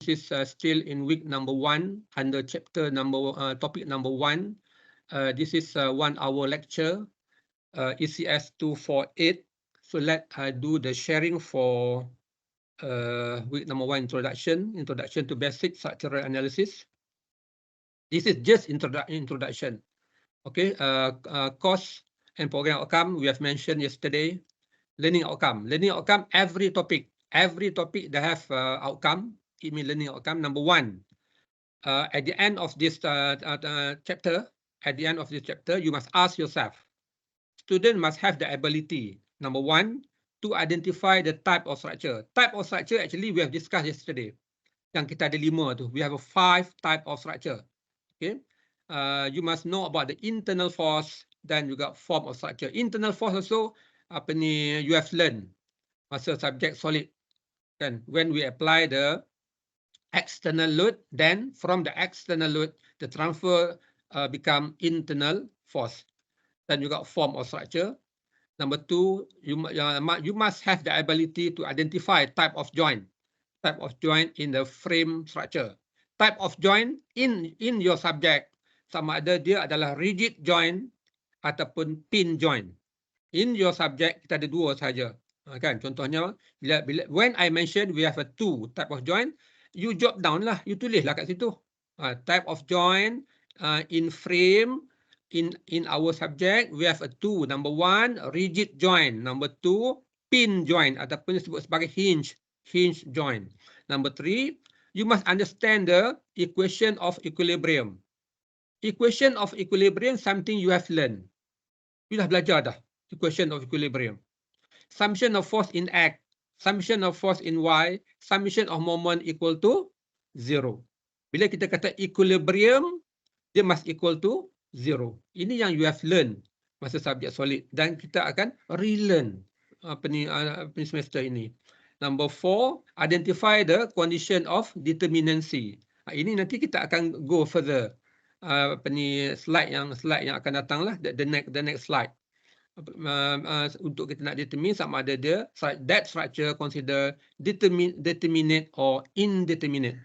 is still in week number 1 under chapter topic number 1. This is 1 hour lecture, ECS248. So let I do the sharing for week number 1 introduction to basic structural analysis. This is just introduction. Okay, course and program outcome we have mentioned yesterday. Learning outcome, every topic that have outcome, it means learning outcome. Number 1, at the end of this chapter, you must ask yourself, student must have the ability, number 1, to identify the type of structure. Type of structure actually we have discussed yesterday. Yang kita ada 5 tu, we have a 5 type of structure. Okay, you must know about the internal force dan juga form of structure. Internal force also you have learned masa subject solid, kan, when we apply the external load, then from the external load the transfer become internal force, dan juga form of structure. Number 2, you must have the ability to identify type of joint in the frame structure. Type of joint in your subject, sama ada dia adalah rigid joint ataupun pin joint. In your subject kita ada 2 saja, kan. Contohnya when I mention we have a 2 type of joint, you jot down lah, you tulis lah kat situ. Type of joint in frame in our subject we have a 2. Number 1 rigid joint, number 2 pin joint ataupun disebut sebagai hinge joint. Number 3, you must understand the equation of equilibrium. Equation of equilibrium something you have learned. You dah belajar dah. Equation of equilibrium. Summation of force in X, summation of force in Y, summation of moment equal to 0. Bila kita kata equilibrium, dia must equal to 0. Ini yang you have learned masa subjek solid dan kita akan relearn semester ini. Number 4, identify the condition of determinancy. Ini nanti kita akan go further. Slide yang akan datang lah, the next slide. Untuk kita nak determine sama ada dia that structure consider determinate or indeterminate,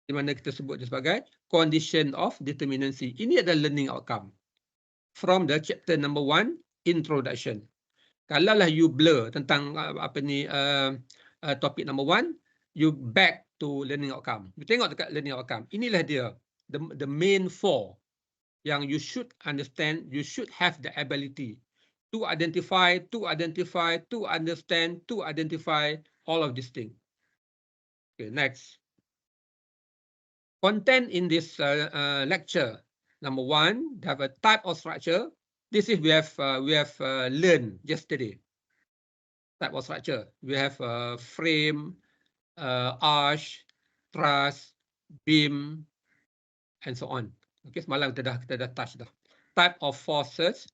di mana kita sebut dia sebagai condition of determinancy. Ini adalah learning outcome from the chapter number 1 introduction. Kalaulah you blur tentang topik number 1, you back to learning outcome. You tengok dekat learning outcome, inilah dia the main 4 yang you should understand, you should have the ability to identify, to understand, to identify all of these things. Okay, next. Content in this lecture. Number 1, have a type of structure. This is we have learned yesterday. Type of structure. We have frame, arch, truss, beam, and so on. Okay, semalam kita dah touch dah. Type of forces,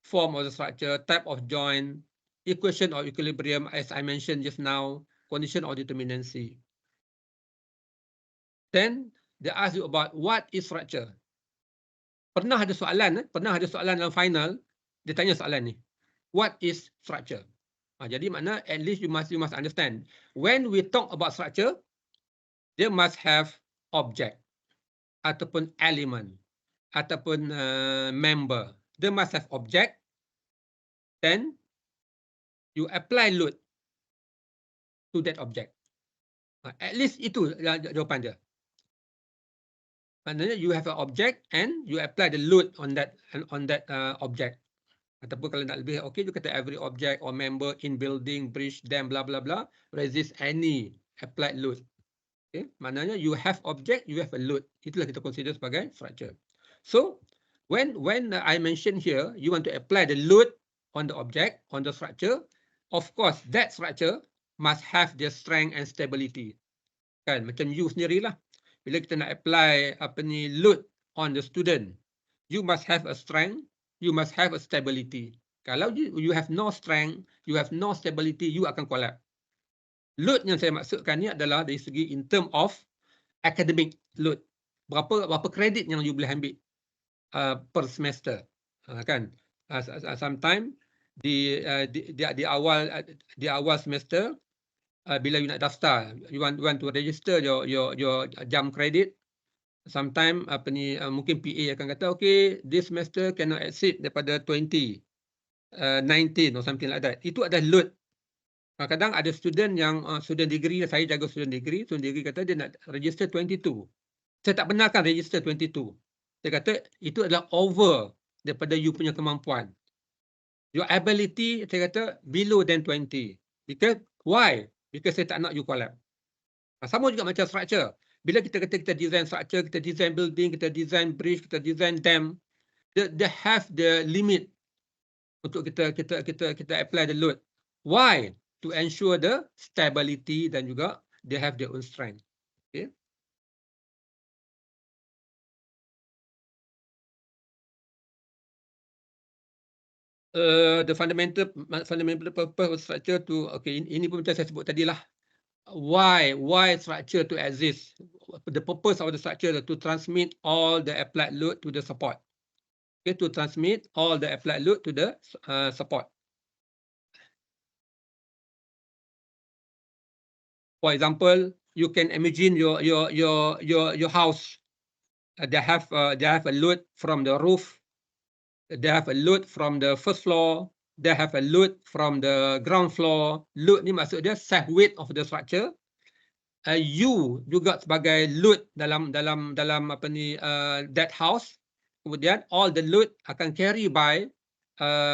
form of the structure, type of joint, equation of equilibrium as I mentioned just now, condition of determinancy. Then they ask you about what is structure. Pernah ada soalan dalam final, dia tanya soalan ni. What is structure? Jadi makna at least you must understand. When we talk about structure, they must have object ataupun element ataupun member. They must have object, then you apply load to that object. At least itu jawapan dia. Maknanya you have an object and you apply the load on that object. Ataupun kalau nak lebih okay, you kata every object or member in building, bridge, dam, blah blah blah resist any applied load. Okay, maknanya you have object, you have a load. Itulah kita consider sebagai structure. So when I mention here, you want to apply the load on the object, on the structure, of course that structure must have the strength and stability. Kan, macam you sendirilah. Bila kita nak apply load on the student, you must have a strength, you must have a stability. Kalau you have no strength, you have no stability, you akan collapse. Load yang saya maksudkan ni adalah dari segi in term of academic load. Berapa kredit yang you boleh ambil per semester, kan? Sometimes di awal semester bila you nak daftar, you want to register your jam credit. Sometime mungkin PA akan kata, okay, this semester cannot exceed daripada 20, 19 or something like that. Itu adalah load. Kadang ada student yang student degree, saya jaga student degree kata dia nak register 22. Saya tak benarkan register 22. Saya kata itu adalah over daripada you punya kemampuan. Your ability, saya kata below than 20. Because why? Because saya tak nak you collapse. Sama juga macam structure. Bila kita kata kita design structure, kita design building, kita design bridge, kita design dam, they have the limit untuk kita apply the load. Why? To ensure the stability dan juga they have their own strength. Okay. The fundamental purpose of structure to, okay, ini pun macam saya sebut tadi lah. Why structure to exist? The purpose of the structure is to transmit all the applied load to the support. Okay, to transmit all the applied load to the support. For example, you can imagine your house. They have a load from the roof. They have a load from the first floor. They have a load from the ground floor. Load ni maksud dia self weight of the structure. You juga sebagai load dalam that house. Kemudian all the load akan carry by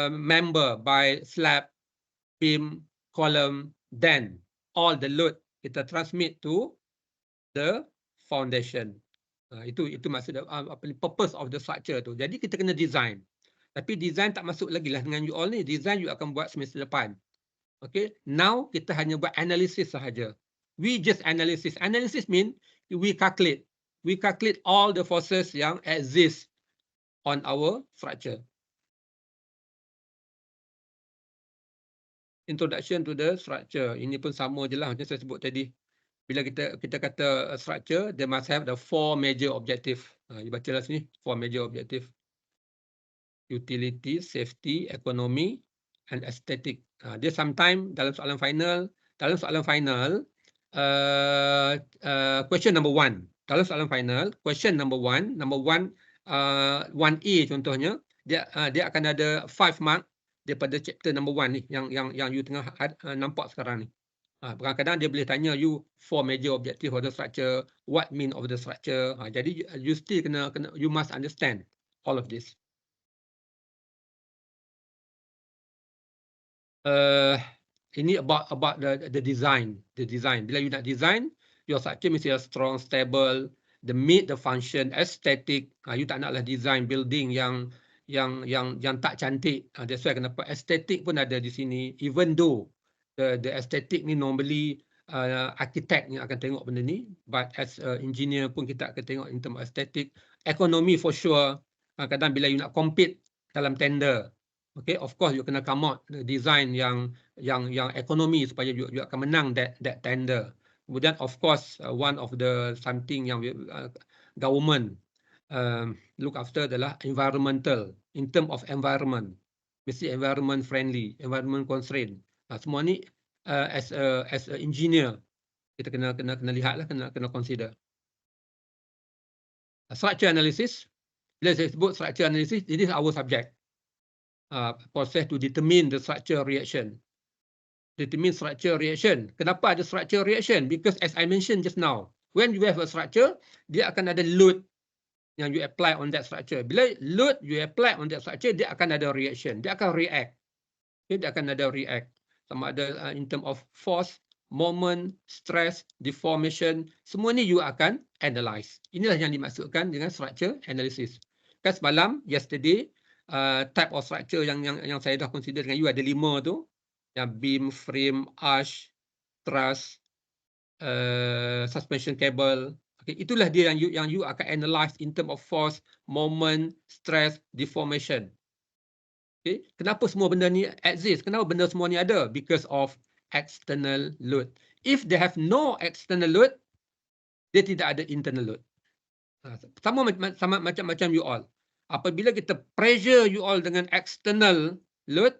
member, by slab, beam, column, then all the load kita transmit to the foundation. Itu maksud purpose of the structure tu. Jadi kita kena design. Tapi design tak masuk lagi lah dengan you all ni. Design you akan buat semester depan. Okay. Now kita hanya buat analysis sahaja. We just analysis. Analysis mean we calculate. We calculate all the forces yang exist on our structure. Introduction to the structure. Ini pun sama je lah macam saya sebut tadi. Bila kita kata structure, they must have the 4 major objective. You baca lah sini, 4 major objective. Utility, safety, economy, and aesthetic. Dia sometimes dalam soalan final, question number 1. Dalam soalan final, question number 1, 1A contohnya, dia akan ada 5 mark daripada chapter number 1 ni yang you tengah nampak sekarang ni. Kadang-kadang dia boleh tanya you 4 major objective of the structure, what mean of the structure. Jadi you still you must understand all of this. Ini about the design. Bila you nak design, your structure mesti strong, stable, the meet the function, aesthetic. You tak naklah design building yang tak cantik. That's why kenapa aesthetic pun ada di sini. Even though the aesthetic ni normally architect yang akan tengok benda ni, but as engineer pun kita akan tengok in term of aesthetic. Economy for sure. Kadang bila you nak compete dalam tender, okay, of course you kena come out the design yang ekonomi supaya you akan menang that tender. Kemudian of course one of the something yang government look after adalah environmental. In term of environment, mesti environment friendly, environment constraint. Semua ni as a engineer kita kena lihatlah, kena consider. Structure analysis. Bila saya sebut structure analysis, this is our subject. Process to determine the structure reaction. Determine structure reaction. Kenapa ada structure reaction? Because as I mentioned just now, when you have a structure, dia akan ada load yang you apply on that structure. Bila load you apply on that structure, dia akan ada reaction. Dia akan react. Okay, dia akan ada react. Sama ada in term of force, moment, stress, deformation, semua ni you akan analyze. Inilah yang dimaksudkan dengan structure analysis. Kan semalam, yesterday, type of structure yang saya dah consider dengan you ada 5 tu. Yang beam, frame, arch, truss, suspension cable. Okay, itulah dia yang you akan analyze in term of force, moment, stress, deformation. Okay, kenapa semua benda ni exist? Kenapa benda semua ni ada? Because of external load. If they have no external load, dia tidak ada internal load. Sama macam you all. Apabila kita pressure you all dengan external load,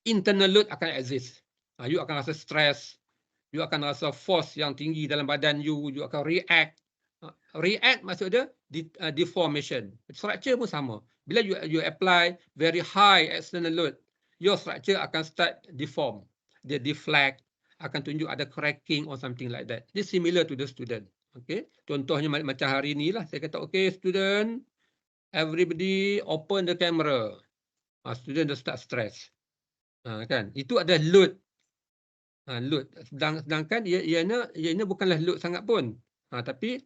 internal load akan exist. You akan rasa stress, you akan rasa force yang tinggi dalam badan you akan react. React maksud dia deformation. Structure pun sama. Bila you apply very high external load, your structure akan start deform. Dia deflect, akan tunjuk ada cracking or something like that. This similar to the student. Okay. Contohnya macam hari ni lah, saya kata, okay student, everybody open the camera. Student dah start stress. Kan? Itu ada load. Load. Sedangkan ianya bukanlah load sangat pun. Tapi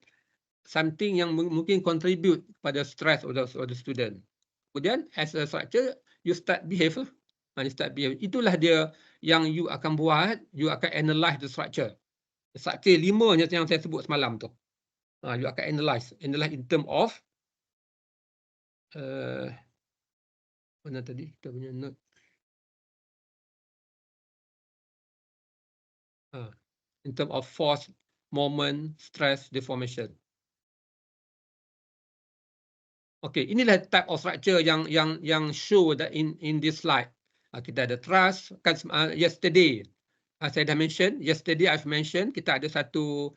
something yang mungkin contribute pada stress of the student. Kemudian as a structure, you start behave lah. You start behave. Itulah dia yang you akan buat, you akan analyze the structure. Structure 5 yang saya sebut semalam tu. You akan analyze in term of mana tadi kita punya note. In term of force, moment, stress, deformation. Okay, inilah type of structure yang show that in this slide. Kita ada thrust. Kan yesterday saya dah mention. Yesterday I've mentioned kita ada satu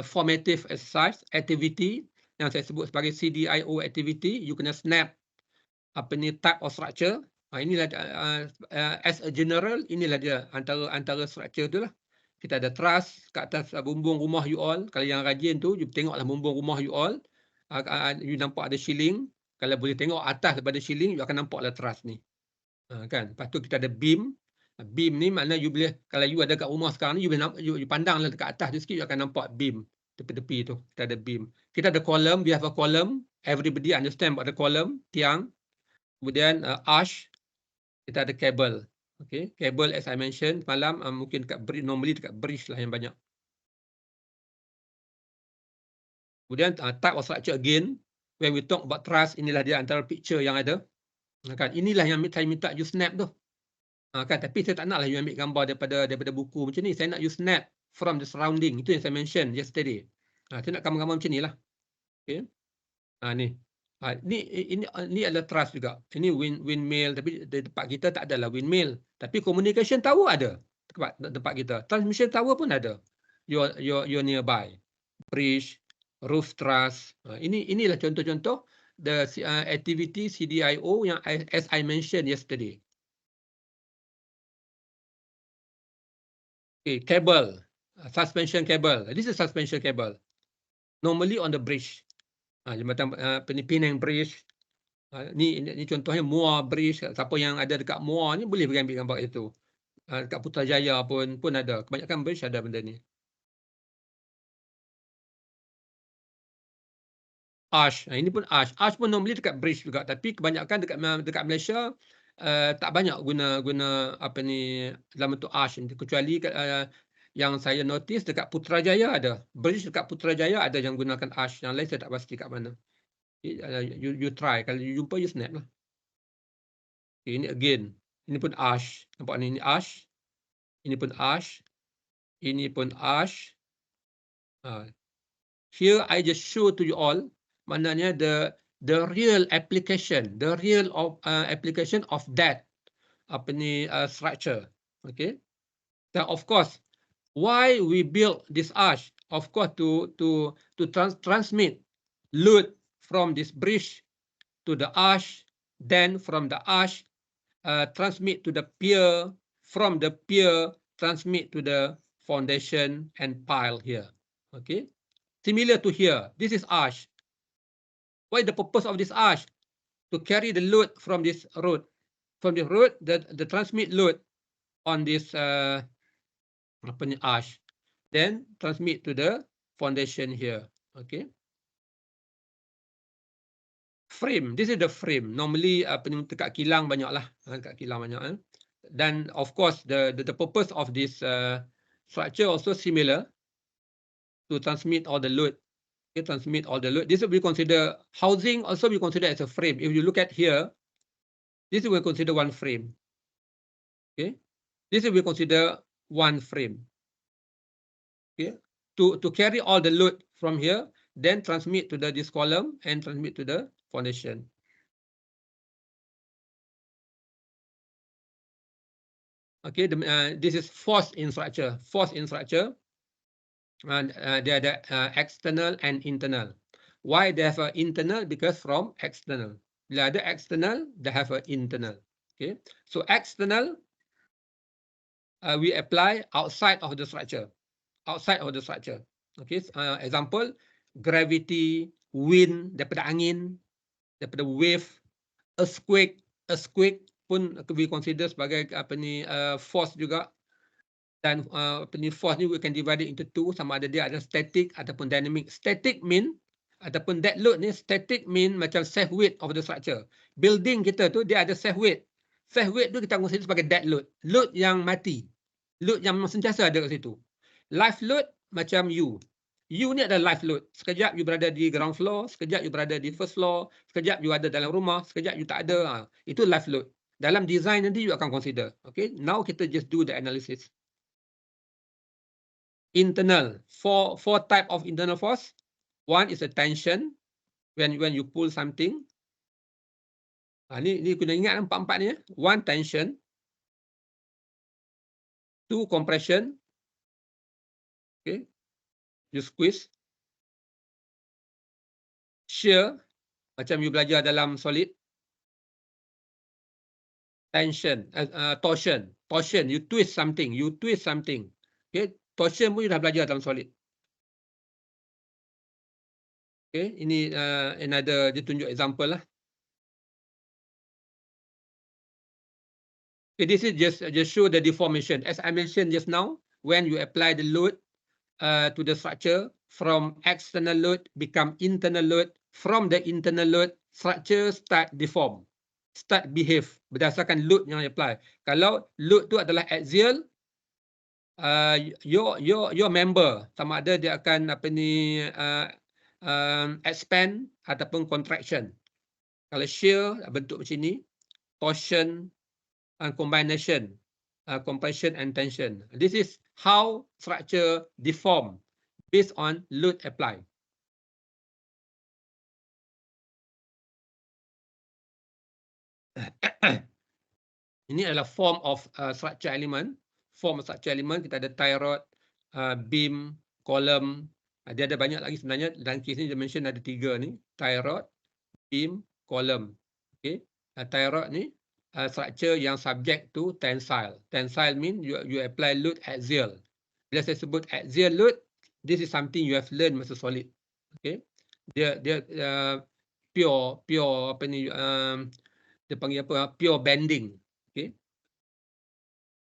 formative exercise activity yang saya sebut sebagai CDIO activity. You kena snap apa ni type of structure. Inilah as a general, inilah dia antara structure tu lah. Kita ada thrust kat atas bumbung rumah you all. Kalau yang rajin tu, you tengoklah bumbung rumah you all. You nampak ada shieling. Kalau boleh tengok atas daripada shieling, you akan nampaklah truss ni. Kan? Lepas tu kita ada beam. Beam ni maknanya you boleh, kalau you ada kat rumah sekarang ni, you pandanglah dekat atas tu sikit, you akan nampak beam. Tepi-tepi tu, kita ada beam. Kita ada column, we have a column. Everybody understand about the column, tiang. Kemudian arch, kita ada cable. Okay, cable as I mentioned malam, mungkin dekat normally dekat bridge lah yang banyak. Kemudian type of structure again, when we talk about truss, inilah dia antara picture yang ada. Kan, inilah yang saya minta you snap tu. Kan, tapi saya tak naklah you ambil gambar daripada buku macam ni. Saya nak you snap from the surrounding. Itu yang saya mention yesterday. Saya nak gambar-gambar macam ni lah. Okay. Ni. Ini adalah truss juga. Ini windmill, tapi di tempat kita tak adalah windmill. Tapi communication tower ada tempat kita. Transmission tower pun ada. Your nearby. Bridge, roof truss. Inilah contoh-contoh the activity CDIO yang as I mentioned yesterday. Okay, cable, suspension cable. This is suspension cable. Normally on the bridge. Jembatan Penang Bridge. Ni contohnya Muar Bridge. Siapa yang ada dekat Muar ni boleh pergi ambil gambar itu. Dekat Putrajaya pun ada. Kebanyakan bridge ada benda ni. Arch. Ini pun arch. Arch pun normally dekat bridge juga. Tapi kebanyakan dekat Malaysia tak banyak guna apa ni dalam bentuk arch. Kecuali yang saya notice dekat Putrajaya ada. Bridge dekat Putrajaya ada yang gunakan arch. Yang lain saya tak pasti kat mana. You try. Kalau you jumpa, you snap lah. Okay, ini again. Ini pun arch. Nampak ni? Ini arch. Ini pun arch. Ini pun arch. Here I just show to you all. Maknanya the real application. The real application of that apa ni structure. Okay. Then of course, why we build this arch? Of course, to transmit load from this bridge to the arch, then from the arch transmit to the pier, from the pier transmit to the foundation and pile here. Okay, similar to here. This is arch. What is the purpose of this arch? To carry the load from this road. From the road, the transmit load on this arch, then transmit to the foundation here. Okay. Frame. This is the frame. Normally dekat kilang banyak lah. Dekat kilang banyak. Dan of course the purpose of this structure also similar to transmit all the load. Okay, transmit all the load. This will be consider housing. Also we consider as a frame. If you look at here, this will consider one frame. Okay, this will be consider one frame. Okay, to carry all the load from here, then transmit to this column and transmit to the foundation. Okay, this is force in structure. Force in structure, dia ada external and internal. Why they have an internal? Because from external. Bila ada external, they have an internal. Okay, so external we apply outside of the structure. Outside of the structure. Okay, example, gravity, wind, daripada angin, daripada wave, earthquake. Earthquake pun we consider sebagai force juga. Dan force ni we can divide it into two, sama ada dia ada static ataupun dynamic. Static mean ataupun dead load ni, static mean macam safe weight of the structure. Building kita tu dia ada safe weight. Safe weight tu kita consider sebagai dead load. Load yang mati. Load yang sentiasa ada kat situ. Life load macam you. You ni ada life load. Sekejap you berada di ground floor, sekejap you berada di first floor, sekejap you ada dalam rumah, sekejap you tak ada. Itu life load. Dalam design nanti you akan consider. Okay, now kita just do the analysis. Internal, four type of internal force. One is a tension, when you pull something. Ni kena ingat empat-empat ni. One, tension. Two, compression. Okay, you squeeze. Shear, macam you belajar dalam solid. Tension, torsion. Torsion, you twist something. Okay, torsion pun you dah belajar dalam solid. Okay, ini another, dia tunjuk example lah. Okay, this is just show the deformation. As I mentioned just now, when you apply the load to the structure, from external load become internal load. From the internal load, structure start deform, start behave berdasarkan load yang apply. Kalau load tu adalah axial, your member sama ada dia akan expand ataupun contraction. Kalau shear bentuk macam ni, torsion and combination, compression and tension. This is how structure deform based on load apply. Ini adalah form of structure element. Form of structure element, kita ada tie rod, beam, column. Dia ada banyak lagi sebenarnya. Dalam kes ni dia mention ada 3 ni. Tie rod, beam, column. Okay. Tie rod ni structure yang subject to tensile. Tensile mean you apply load axial. Bila saya sebut axial load, this is something you have learned masa solid. Okay. Dia pure dia panggil apa? Pure bending. Okay.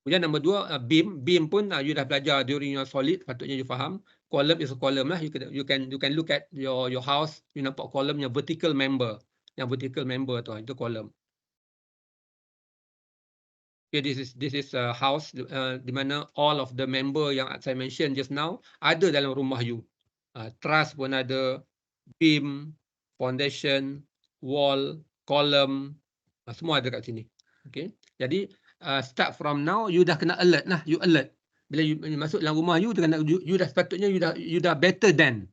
Kemudian nombor 2, beam pun you dah belajar during your solid, patutnya you faham. Column is a column lah. You can look at your house, you nampak column yang vertical member. Yang vertical member tu, itu column. Okay, this is a house di mana all of the member yang saya mention just now ada dalam rumah you. Truss pun ada, beam, foundation, wall, column, semua ada kat sini. Okay, jadi start from now you dah kena alert lah. You alert bila you masuk dalam rumah you dah sepatutnya you dah better than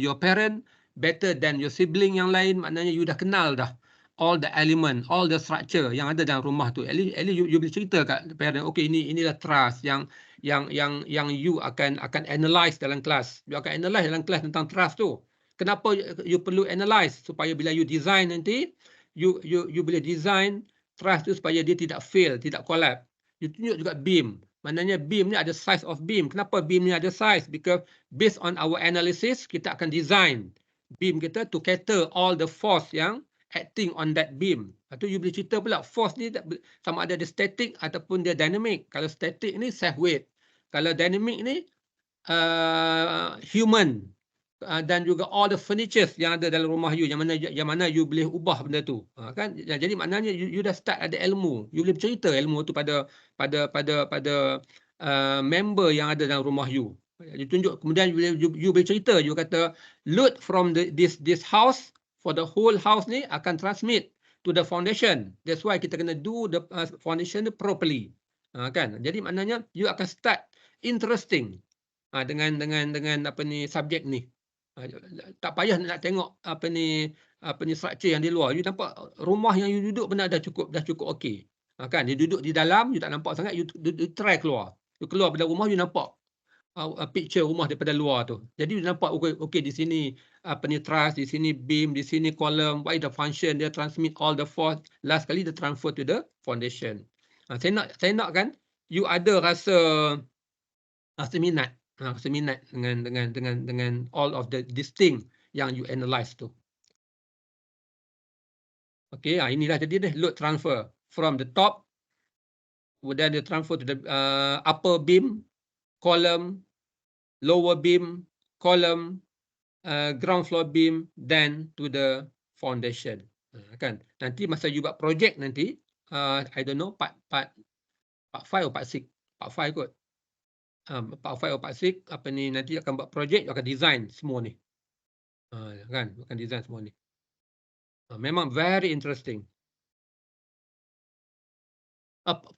your parent, better than your sibling yang lain. Maknanya you dah kenal dah all the element, all the structure yang ada dalam rumah tu. At least you boleh cerita kat parent, okay, inilah truss yang you akan analyse dalam kelas. You akan analyse dalam kelas tentang truss tu. Kenapa you perlu analyse? Supaya bila you design nanti, you boleh design truss tu supaya dia tidak fail, tidak collapse. You tunjuk juga beam. Maknanya beam ni ada size of beam. Kenapa beam ni ada size? Because based on our analysis, kita akan design beam kita to cater all the force yang acting on that beam. Atau you boleh cerita pula force ni sama ada dia static ataupun dia dynamic. Kalau static ni safe weight. Kalau dynamic ni human. Dan juga all the furnitures yang ada dalam rumah you, yang mana you boleh ubah benda tu, kan? Jadi maknanya you dah start ada ilmu, you boleh cerita ilmu tu pada member yang ada dalam rumah you. You tunjuk, kemudian you boleh cerita, you kata load from this house for the whole house ni akan transmit to the foundation. That's why kita kena do the foundation properly, kan? Jadi maknanya you akan start interesting dengan subjek ni. Tak payah nak tengok apa ni structure yang di luar. You nampak rumah yang you duduk benar dah cukup okey. Kan dia duduk di dalam, you tak nampak sangat, you try keluar. You keluar dari rumah, you nampak picture rumah daripada luar tu. Jadi you nampak okay di sini truss, di sini beam, di sini column, what is the function, dia transmit all the force, last kali dia transfer to the foundation. Saya nak kan you ada rasa minat, rasa minat dengan all of this thing yang you analyse tu. Okay, inilah jadi deh load transfer from the top, kemudian dia transfer to the upper beam, column, lower beam, column, ground floor beam, then to the foundation. Kan? Nanti masa you buat project nanti, I don't know, part 5 or part 6, part 5 kot. Part 5 or part 6, nanti akan buat project, you akan design semua ni. Kan? You akan design semua ni. Memang very interesting.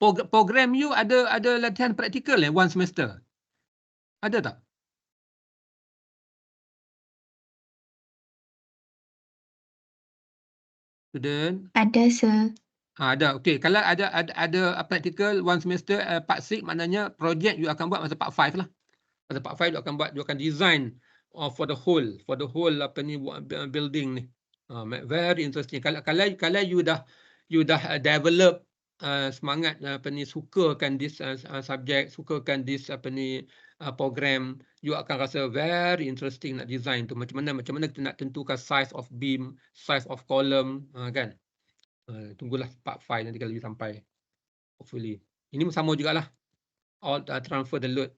Program you ada latihan praktikal one semester? Ada tak? Student? Ada, sir. Ada. Okey, kalau ada practical one semester part 6, maknanya project you akan buat masa part 5 lah. Masa part 5 you akan design for the whole building ni. Very interesting. Kalau you dah develop semangat sukakan this subject, sukakan this program, you akan rasa very interesting nak design tu. Macam mana kita nak tentukan size of beam, size of column, kan? Tunggulah part 5 nanti kalau you sampai, hopefully. Ini sama jugalah, all transfer the load.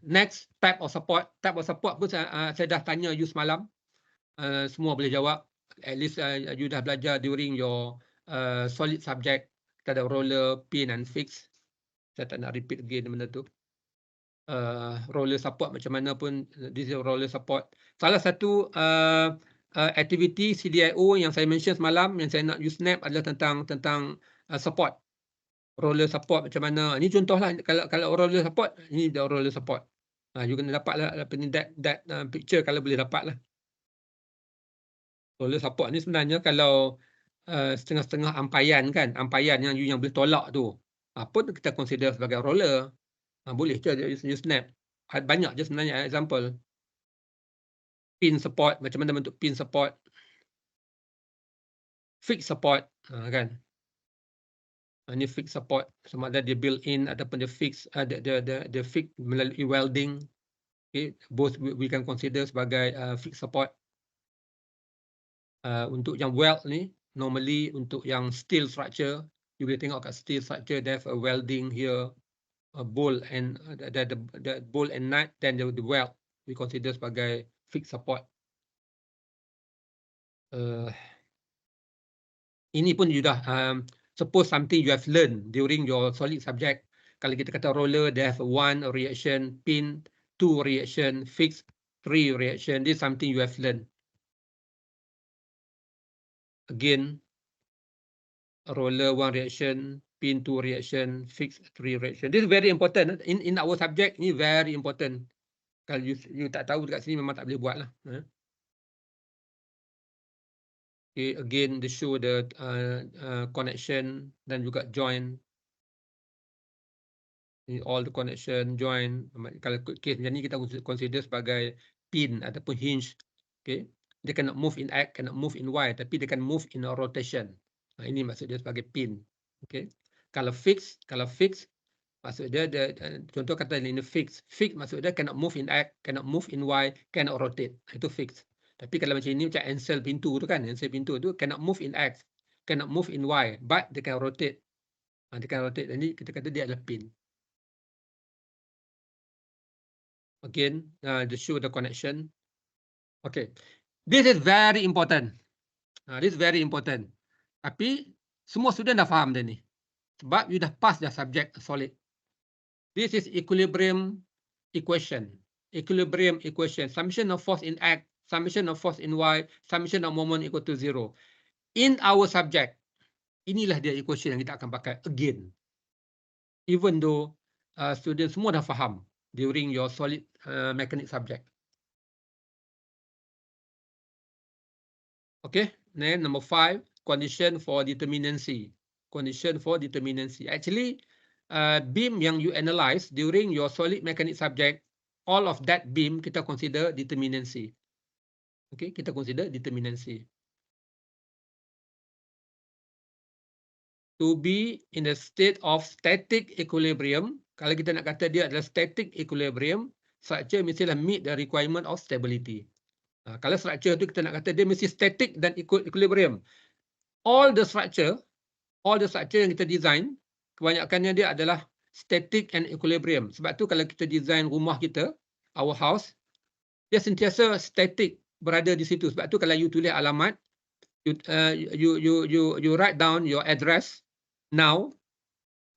Next, type of support. Type of support pun saya dah tanya you semalam. Semua boleh jawab. At least you dah belajar during your solid subject. Kita ada roller, pin and fix. Saya tak nak repeat again benda tu. Roller support macam mana pun, this is roller support. Salah satu activity CDIO yang saya mention semalam, yang saya nak you snap adalah tentang support. Roller support macam mana. Ini contohlah, kalau roller support, ini dah roller support. You kena dapatlah that picture kalau boleh dapatlah. Roller support ni sebenarnya kalau setengah-setengah ampaian kan, ampaian yang you boleh tolak tu, pun kita consider sebagai roller. Boleh je you snap. Banyak je sebenarnya example. Pin support, macam mana bentuk pin support. Fix support, kan. Ini fix support, sama ada dia built in ataupun dia fix, dia fix melalui welding. Okay, both we can consider sebagai fix support. Untuk yang weld ni, normally untuk yang steel structure, you boleh tengok kat steel structure, there's a welding here, a bolt and the bolt and nut, then the weld we consider sebagai fix support. Ini pun you dah suppose something you have learned during your solid subject. Kalau kita kata roller, they have 1 reaction, pin 2 reaction, fix 3 reaction. This is something you have learned. Again, roller 1 reaction, pin 2 reaction, fix 3 reaction. This is very important in our subject. Ini very important. Kalau you tak tahu dekat sini, memang tak boleh buat lah. Okay, again, they show the connection dan juga join. All the connection, join. Kalau case macam ni, kita consider sebagai pin ataupun hinge. Okay, dia cannot move in X, cannot move in Y, tapi dia can move in a rotation. Ini maksud dia sebagai pin. Okay, kalau fix, maksud dia contoh kata ini fix. Fix maksud dia cannot move in X, cannot move in Y, cannot rotate. Itu fix. Tapi kalau macam ini, macam encel pintu tu kan, encel pintu tu cannot move in X, cannot move in Y, but they can rotate. Dia can rotate. Jadi kita kata dia adalah pin. Again, to show the connection. Okay, this is very important. This is very important. Tapi semua student dah faham dia ni. Sebab you dah pass dah subject solid. This is equilibrium equation. Equilibrium equation. Summation of force in X, summation of force in Y, summation of moment equal to 0. In our subject, inilah dia equation yang kita akan pakai again. Even though student semua dah faham during your solid mechanic subject. Okay, then number 5. condition for determinacy. Condition for determinacy. Actually, beam yang you analyze during your solid mechanics subject, all of that beam kita consider determinacy. Okay, kita consider determinacy. To be in a state of static equilibrium, kalau kita nak kata dia adalah static equilibrium, structure mestilah meet the requirement of stability. Kalau structure tu kita nak kata dia mesti static dan equilibrium. All the structure yang kita design, kebanyakannya dia adalah static and equilibrium. Sebab tu kalau kita design rumah kita, our house, dia sentiasa static berada di situ. Sebab tu kalau you tulis alamat, you write down your address now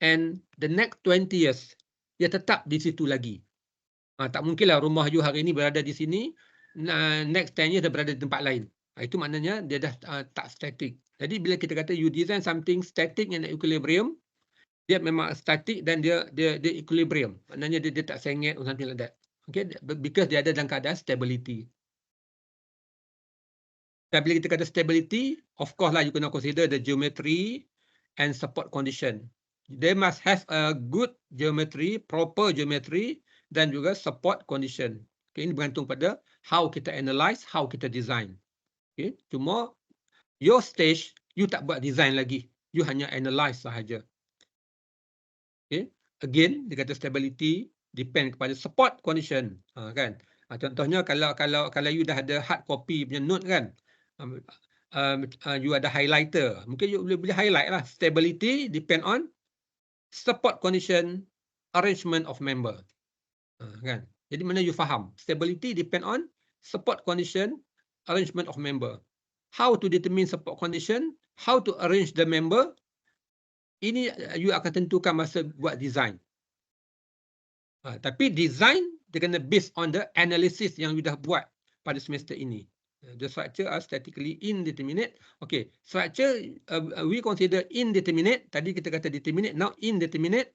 and the next 20 years dia tetap di situ lagi. Tak mungkinlah rumah you hari ini berada di sini, next 10 years dia berada di tempat lain. Itu maknanya dia dah tak static. Jadi bila kita kata you design something static and equilibrium, dia memang static dan dia equilibrium. Maknanya dia tak sengit or something like that. Okay, because dia ada dalam keadaan stability. Dan bila kita kata stability, of course lah you kena consider the geometry and support condition. They must have a good geometry, proper geometry dan juga support condition. Okay, ini bergantung pada how kita analyze, how kita design. Okay, cuma your stage, you tak buat design lagi. You hanya analyze sahaja. Okay, again, dia kata stability depend kepada support condition. Kan? Contohnya kalau you dah ada hard copy punya note kan, you ada highlighter, mungkin you boleh highlight lah. Stability depend on support condition, arrangement of member. Kan? Jadi mana you faham? Stability depend on support condition, arrangement of member. How to determine support condition, how to arrange the member, ini you akan tentukan masa buat design. Tapi design dia kena based on the analysis yang you dah buat pada semester ini. The structure are statically indeterminate. Okay, structure we consider indeterminate. Tadi kita kata determinate, now indeterminate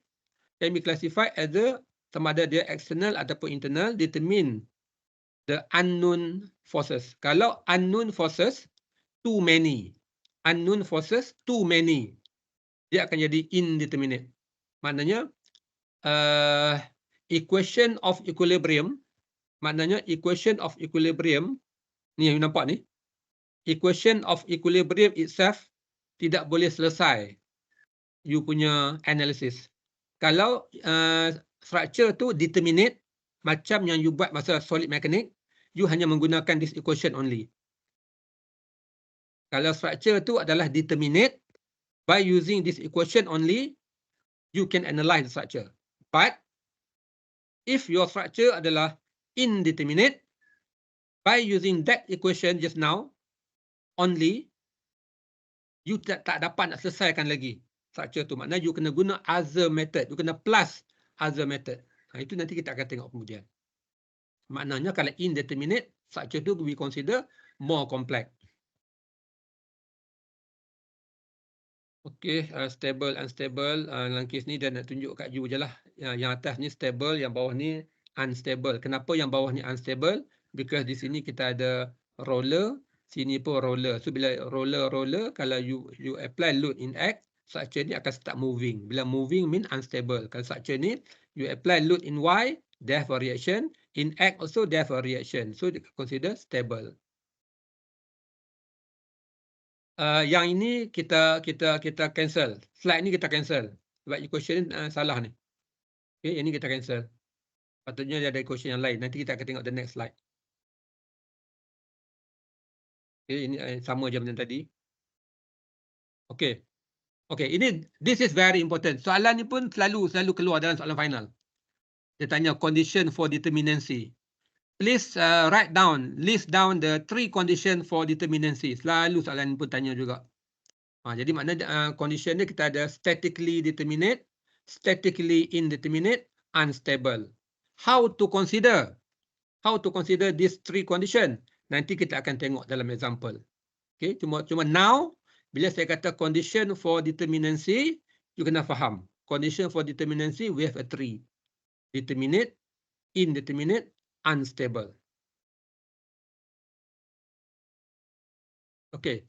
can be classified as the sama ada dia external ataupun internal. Determine the unknown forces. Kalau unknown forces too many, unknown forces too many, dia akan jadi indeterminate. Maknanya equation of equilibrium, maknanya equation of equilibrium ni yang you nampak ni, equation of equilibrium itself tidak boleh selesai you punya analysis. Kalau structure tu determinate macam yang you buat masa solid mechanics, you hanya menggunakan this equation only. Kalau structure tu adalah determinate, by using this equation only, you can analyze the structure. But if your structure adalah indeterminate, by using that equation just now only, you tak dapat nak selesaikan lagi structure tu. Maknanya you kena guna other method, you kena plus other method. Itu nanti kita akan tengok kemudian. Maknanya kalau indeterminate, structure tu we consider more complex. Okey, stable, unstable. Dalam kes ni dia nak tunjuk kat you je lah. Yang atas ni stable, yang bawah ni unstable. Kenapa yang bawah ni unstable? Because di sini kita ada roller, sini pun roller. So bila roller, kalau you apply load in X, structure ni akan start moving. Bila moving mean unstable. Kalau structure ni, you apply load in Y, they have a reaction. In X also they have a reaction. So they consider stable. Yang ini kita cancel. Slide ni kita cancel. Sebab equation salah ni. Okay, yang ni kita cancel. Patutnya dia ada equation yang lain. Nanti kita akan tengok the next slide. Okay, ini sama je macam tadi. Okay. Okay, this is very important. Soalan ni pun selalu keluar dalam soalan final. Dia tanya condition for determinacy. Please list down the 3 condition for determinacy. Selalu soalan ni pun tanya juga. Jadi maknanya condition ni kita ada statically determinate, statically indeterminate, unstable. How to consider these 3 condition? Nanti kita akan tengok dalam example. Okay, cuma now bila saya kata condition for determinacy, you kena faham. Condition for determinacy we have a 3. Determinate, indeterminate, unstable. Okay.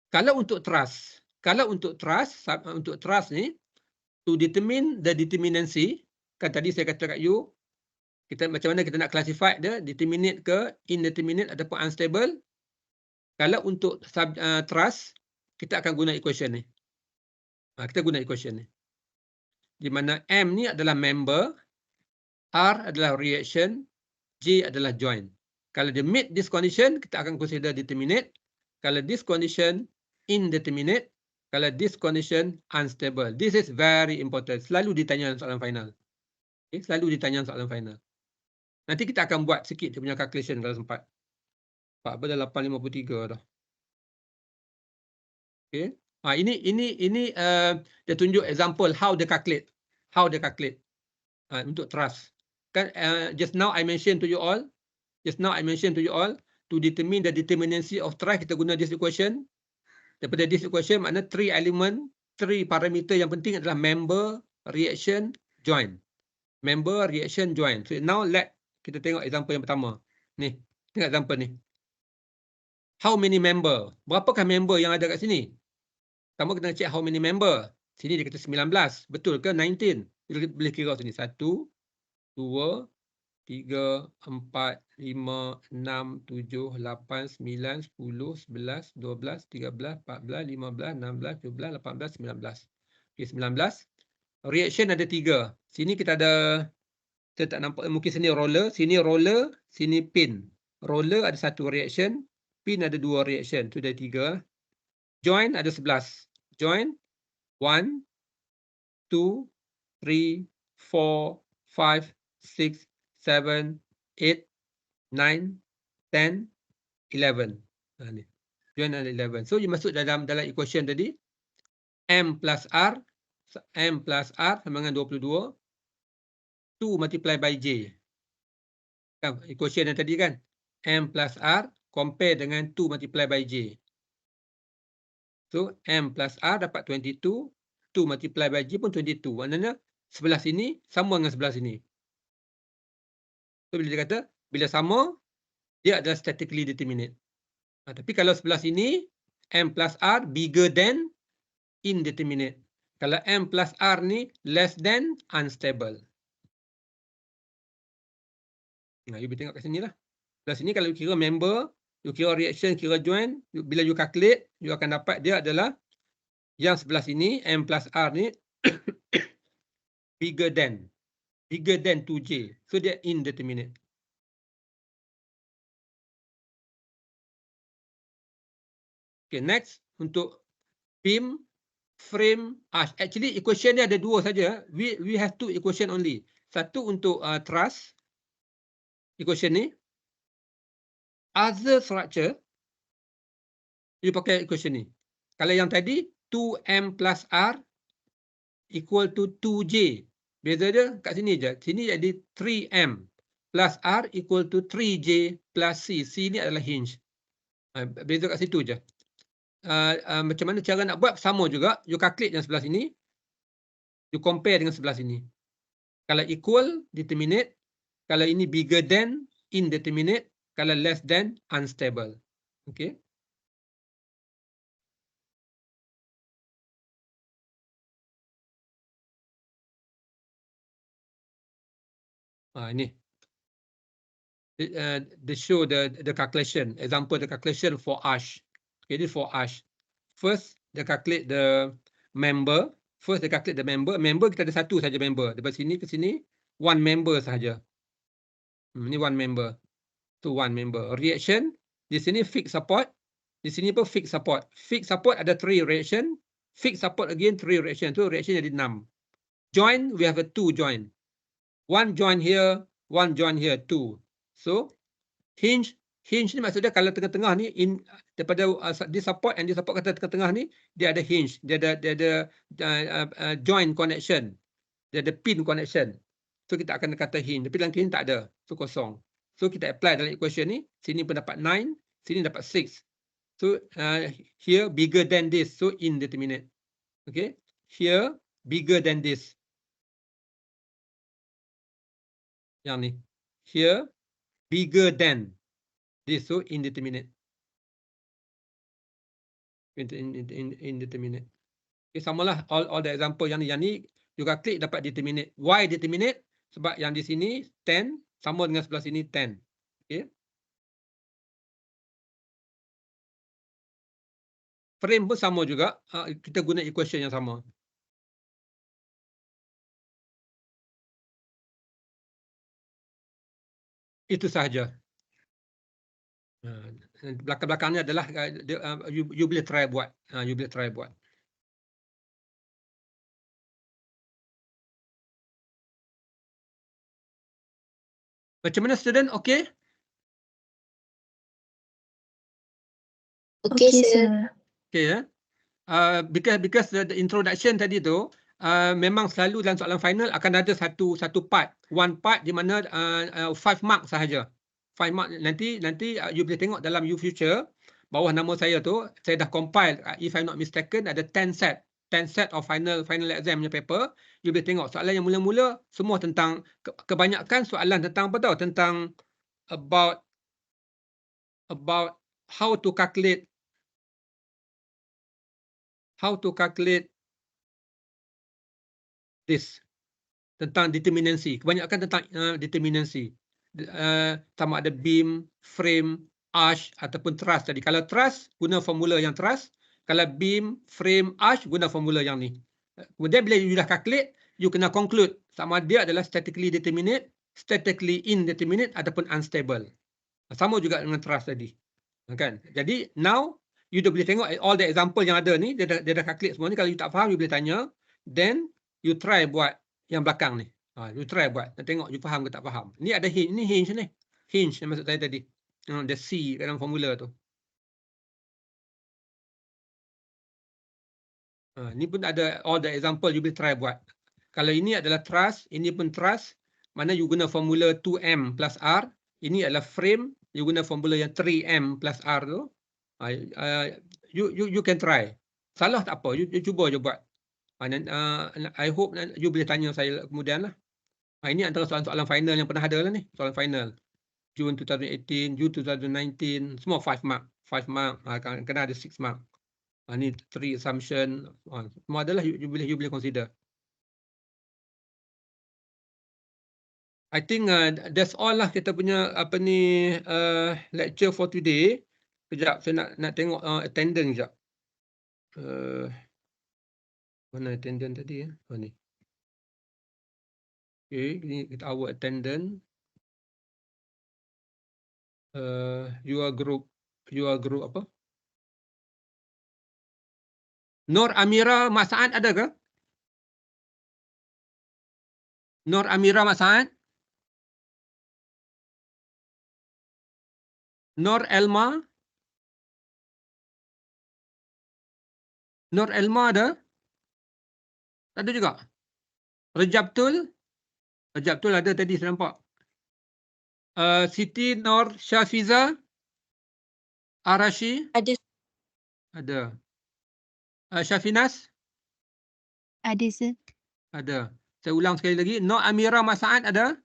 Kalau untuk trust ni, to determine the determinacy, kan tadi saya kata kat you, kita macam mana kita nak classify dia, determinate ke, indeterminate ataupun unstable. Kalau untuk trust, kita akan guna equation ni. Kita guna equation ni. Di mana M ni adalah member, R adalah reaction, J adalah join. Kalau dia meet this condition, kita akan consider determinate. Kalau this condition, indeterminate. Kalau this condition, unstable. This is very important. Selalu ditanya dalam soalan final. Okay? Selalu ditanya dalam soalan final. Nanti kita akan buat sikit dia punya calculation kalau sempat. Pak dah 8.53 dah. Okay. Ini dia tunjuk example how they calculate. Untuk trust. Kan just now I mentioned to you all to determine the determinacy of trust, kita guna this equation. Daripada this equation makna 3 parameter yang penting adalah member, reaction, join. Member, reaction, join. So now kita tengok example yang pertama. Ni, tengok example ni. How many member? Berapakah member yang ada kat sini? Pertama kita nak check how many member. Sini dia kata 19. Betul ke 19? Boleh kira sini. 1, 2, 3, 4, 5, 6, 7, 8, 9, 10, 11, 12, 13, 14, 15, 16, 17, 18, 19. Okay, 19. Reaction ada 3. Sini kita ada, kita tak nampak, mungkin sini roller, sini pin. Roller ada 1 reaction, pin ada 2 reaction. Itu ada 3. Join ada 11. Join 1, 2, 3, 4, 5, 6, 7, 8, 9, 10, 11. Ni. Join ada 11. So, you masuk dalam equation tadi. M plus R sama dengan 22. 2 multiply by J. Kan, equation yang tadi kan. M plus R compare dengan 2 multiply by J. So, M plus R dapat 22. 2 multiply by J pun 22. Maknanya, sebelah sini sama dengan sebelah sini. So, bila dia kata, bila sama, dia adalah statically determinate. Tapi kalau sebelah sini, M plus R bigger than indeterminate. Kalau M plus R ni less than unstable. You boleh tengok kat sini lah. Sebelah sini kalau you kira member, you kira reaction, kira join, bila you calculate, you akan dapat dia adalah yang sebelah sini, M plus R ni bigger than 2J. So, dia indeterminate. Okay, next untuk beam, frame, arch. Actually, equation ni ada 2 saja. We have 2 equation only. Satu untuk truss, equation ni. Other structure, you pakai equation ni. Kalau yang tadi, 2M plus R equal to 2J. Beza dia kat sini je. Sini jadi 3M plus R equal to 3J plus C. C ni adalah hinge. Beza kat situ je. Macam mana cara nak buat? Sama juga. You calculate yang sebelah sini. You compare dengan sebelah sini. Kalau equal, determinate. Kalau ini bigger than, indeterminate. Kalau less than, unstable. Okay. Ini. They show the calculation. Example the calculation for arch. Okay, this for arch. First, they calculate the member. Member kita ada satu saja member. Dari sini ke sini, one member sahaja. Ini one member. Tu one member. Reaction, di sini fixed support. Di sini pun fixed support. Fixed support ada 3 reaction. Fixed support again 3 reaction. Tu reaction jadi 6. Join, we have a 2 join. One join here, one join here, 2. So, hinge ni maksudnya kalau tengah-tengah ni, daripada this support and this support kata tengah-tengah ni, dia ada hinge. Dia ada join connection. Dia ada pin connection. So, kita akan kata hinge. Tapi dalam hinge tak ada. So, kosong. So, kita apply dalam equation ni. Sini pun dapat 9. Sini dapat 6. So, here bigger than this. So, indeterminate. Okay. Here bigger than this. Yang ni. Here bigger than this. So, indeterminate. Indeterminate. Okay, samalah all the example yang ni juga klik dapat determinate. Why determinate? Sebab yang di sini 10 sama dengan sebelah sini 10. Okay. Frame pun sama juga. Kita guna equation yang sama. Itu sahaja. Belakang-belakangnya adalah you boleh try buat. You boleh try buat. Macam mana student? Okay? Okay, sir. Okay, ya. Because the introduction tadi tu memang selalu dalam soalan final akan ada satu part, one part di mana 5 mark sahaja. 5 mark nanti you boleh tengok dalam you future bawah nama saya tu saya dah compile, if I'm not mistaken ada 10 set of final exam punya paper. You boleh tengok soalan yang mula-mula semua tentang kebanyakan soalan tentang apa tahu, tentang about how to calculate this, tentang determinancy. Kebanyakan tentang determinancy. Sama ada beam, frame, arch ataupun truss tadi. Kalau truss guna formula yang truss, kalau beam, frame, arch guna formula yang ni. Kemudian bila you dah calculate, you kena conclude sama dia adalah statically determinate, statically indeterminate ataupun unstable. Sama juga dengan truss tadi. Kan? Jadi now you dah boleh tengok all the example yang ada ni, dia dah calculate semua ni. Kalau you tak faham, you boleh tanya. Then you try buat yang belakang ni. You try buat. Tengok you faham ke tak faham. Ni ada hinge. Ni hinge ni. Hinge yang maksud saya tadi. The C dalam formula tu. Ni pun ada all the example you boleh try buat. Kalau ini adalah truss, ini pun truss. Mana you guna formula 2M plus R. Ini adalah frame. You guna formula yang 3M plus R tu. You can try. Salah tak apa. You cuba je buat. I hope you boleh tanya saya kemudian lah. Ini antara soalan-soalan final yang pernah ada lah ni. Soalan final. June 2018, June 2019. Semua 5 mark. 5 mark. Kena ada 6 mark. Ni 3 assumption. Semua adalah you boleh consider. I think that's all lah kita punya lecture for today. Kejap saya nak tengok attendance kejap. Mana attendance tadi ya? Ni. Okay, ini kita our attendance. Your group apa? Nur Amira Mak Saad ada ke? Nur Amira Mak Saad? Nur Elma? Nur Elma ada? Tak ada juga. Rejabtul? Rejabtul ada tadi saya nampak. Siti Nur Syafiza? Arashi? Ada. Ada. Syafinas? Ada, sir. Ada. Saya ulang sekali lagi. Nur Amira Mak Saad ada?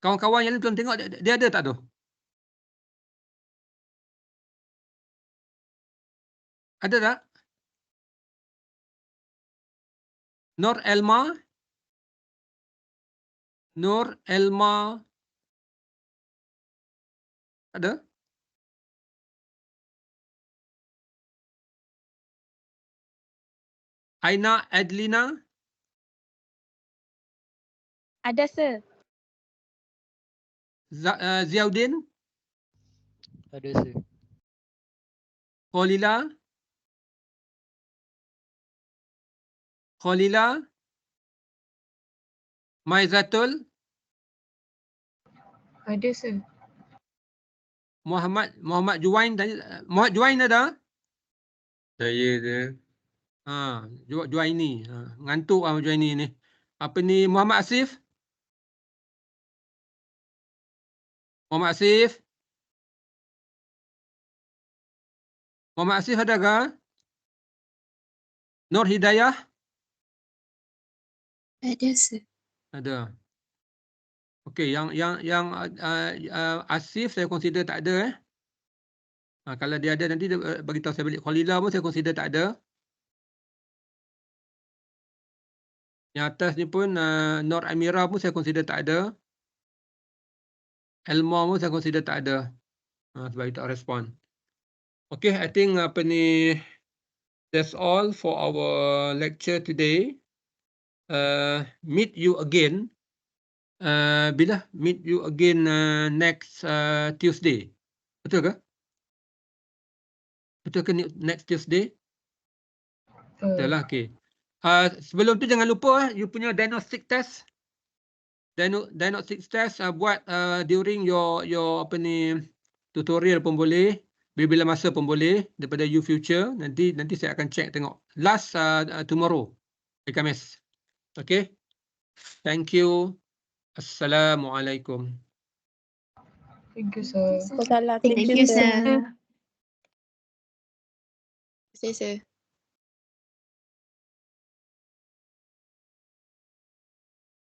Kawan-kawan yang lain belum tengok dia ada tak tu? Ada tak? Nur Elma? Nur Elma? Ada? Aina Adlina? Ada, sir. Ziauddin? Ada, sir. Khalila? Maizatul? Ada, sir. Muhammad Juwain tadi. Muhammad Juwain ada? Saya ada. Juwaini. Ngantuk Juwaini ni. Apa ni Muhammad Asif? Muhammad Asif? Muhammad Asif ada ke? Nur Hidayah? Ada, sir. Ada. Okey, yang Asif saya consider tak ada Kalau dia ada nanti dia bagi tahu saya balik. Khalila pun saya consider tak ada. Yang atas ni pun Nur Amira pun saya consider tak ada. Elma pun saya consider tak ada. Sebab itu tak respon. Okay, I think apa ni, that's all for our lecture today. Meet you again. Bila? Meet you again next Tuesday. Betul ke? Betul ke next Tuesday? Betul lah, okay. Sebelum tu jangan lupa you punya diagnostic test. Diagnostic test buat during your apa ni tutorial pun boleh, bila masa pun boleh daripada you future. Nanti saya akan check tengok. Last tomorrow, hari Khamis. Okay. Thank you. Assalamualaikum. Thank you, sir. Thank you, sir. Terima kasih, sir.